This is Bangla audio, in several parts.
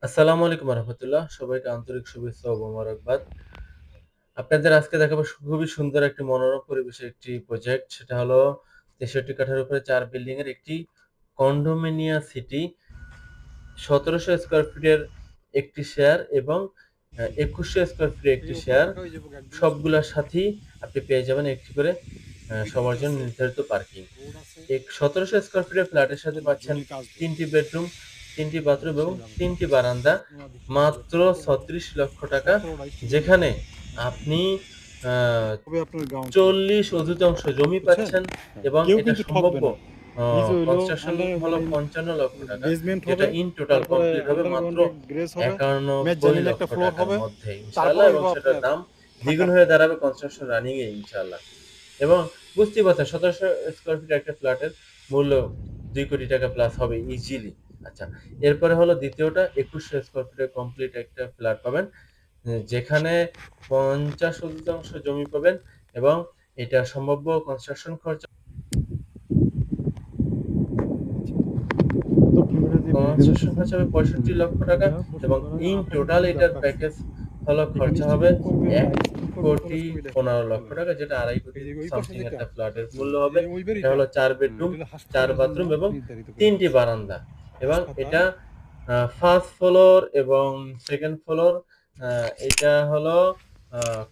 আসসালামু আলাইকুম রহমতুল্লাহ। সবাইকে আন্তরিক শুভেচ্ছা ও মোবারকবাদ। আপনাদের আজকে দেখাবো খুবই সুন্দর একটি মনোরম পরিবেশের একটি প্রজেক্ট। সেটা হলো ৬৩ কাঠার উপরে ৪ বিল্ডিং এর একটি কন্ডোমিনিয়াম সিটি। ১৭০০ স্কয়ার ফিটের একটি শেয়ার এবং ২১০০ স্কয়ার ফিটের একটি শেয়ার। সবগুলার সাথেই আপনি পেয়ে যাবেন একটি করে সবার জন্য নির্ধারিত পার্কিং। ১৭০০ স্কয়ার ফিটের ফ্ল্যাটের সাথে পাচ্ছেন ৩টি বেডরুম, ৩টি বাথরুম এবং ৩টি বারান্দা মাত্র ৩৬ লক্ষ টাকা, যেখানে আপনি আ ৪০ অধিকাংশ জমি পাচ্ছেন এবং কেউ এটা কিন্তু ঠকবে সম্ভাব্য না। নিচে হইলো কনস্ট্রাকশন হলো ৫৫ লক্ষ টাকা, বেসমেন্ট যেটা হবে, ইন টোটাল তারপরে কমপ্লিট হবে মাত্র আন্ডারগ্রাউন্ডে গ্রেস হবে, ৯১ মেজ্জানিন একটা লক্ষ ফ্লোর টাকার হবে, মধ্যে ইনশাআল্লাহ, তারপরে এবং হইবো সেটার আপনার দাম দ্বিগুণ থাকার। হয়ে দাঁড়াবে কনস্ট্রাকশন রানিং এ ইনশাআল্লাহ। এবং বুঝতেই পারছেন ১৭০০ স্কয়ার ফিট একটা ফ্ল্যাটের মূল্য ২ কোটি টাকা প্লাস হবে ইজিলি। আচ্ছা, এরপরে হলো দ্বিতীয়টা ২১০০ স্কয়ার ফিটের কমপ্লিট একটা ফ্ল্যাট পাবেন, যেখানে ৫০% জমি পাবেন এবং এটা সম্ভাব্য কনস্ট্রাকশন খরচা কনস্ট্রাকশন খরচা হবে ৬৫ লক্ষ টাকা এবং ইন টোটাল এটার প্যাকেজ হলো খরচা হবে ১,১৫,০০,০০০ টাকা, যেটা ২.৫ কোটি সামথিং একটা ফ্ল্যাটের মূল্য হবে। এটা হলো ৪ বেডরুম, ৪ বাথরুম এবং ৩টি বারান্দা এবং এটা ফার্স্ট ফ্লোর এবং সেকেন্ড ফ্লোর এটা হলো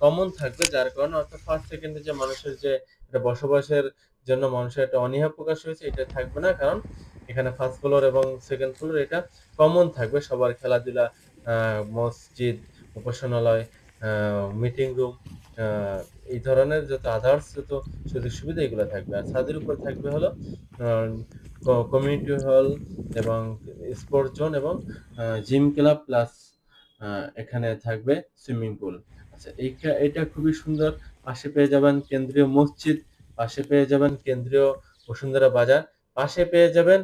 কমন থাকবে, যার কারণে অর্থাৎ ফার্স্ট সেকেন্ডে যে মানুষের যে এটা বসবাসের জন্য মানুষের একটা অনীহা প্রকাশ হয়েছে, এটা থাকবে না। কারণ এখানে ফার্স্ট ফ্লোর এবং সেকেন্ড ফ্লোর এটা কমন থাকবে। সবার খেলাধুলা, মসজিদ, উপাসনালয়, মিটিং রুম, আ এই ধরনের যত আদার্স যত সুযোগ সুবিধা এগুলো থাকবে। আর ছাদের উপর থাকবে হলো আ কমিউনিটি হল এবং স্পোর্টস জোন এবং জিম ক্লাব প্লাস আ এখানে থাকবে সুইমিং পুল। আচ্ছা, এটা খুবই সুন্দর। পাশে পেয়ে যাবেন কেন্দ্রীয় মসজিদ, পাশে পেয়ে যাবেন কেন্দ্রীয় বসুন্ধরা বাজার, পাশে পেয়ে যাবেন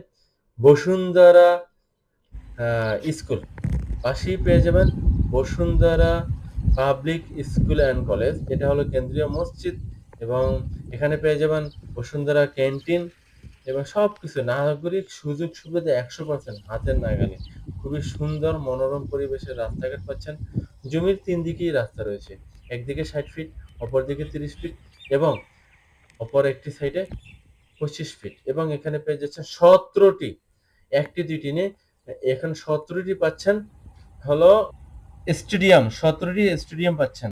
বসুন্ধরা স্কুল, পাশেই পেয়ে যাবেন Bashundhara public school and college. এটা হলো কেন্দ্রীয় মসজিদ এবং এখানে পেয়ে যাবেন বসুন্ধরা ক্যান্টিন এবং সবকিছু নাগরিক সুযোগ সুবিধা ১০০% হাতের নাগালে। খুবই সুন্দর মনোরম পরিবেশের রাস্তাঘাট পাচ্ছেন। জমির ৩ দিকেই রাস্তা রয়েছে। একদিকে ৬০ ফিট, অপরদিকে ৩০ ফিট এবং অপর একটি সাইডে ২৫ ফিট এবং এখানে পেয়ে যাচ্ছেন ১৭টি, ১টি ২টি নিয়ে এখন ১৭টি পাচ্ছেন হলো স্টেডিয়াম, ১৭টি স্টেডিয়াম পাচ্ছেন।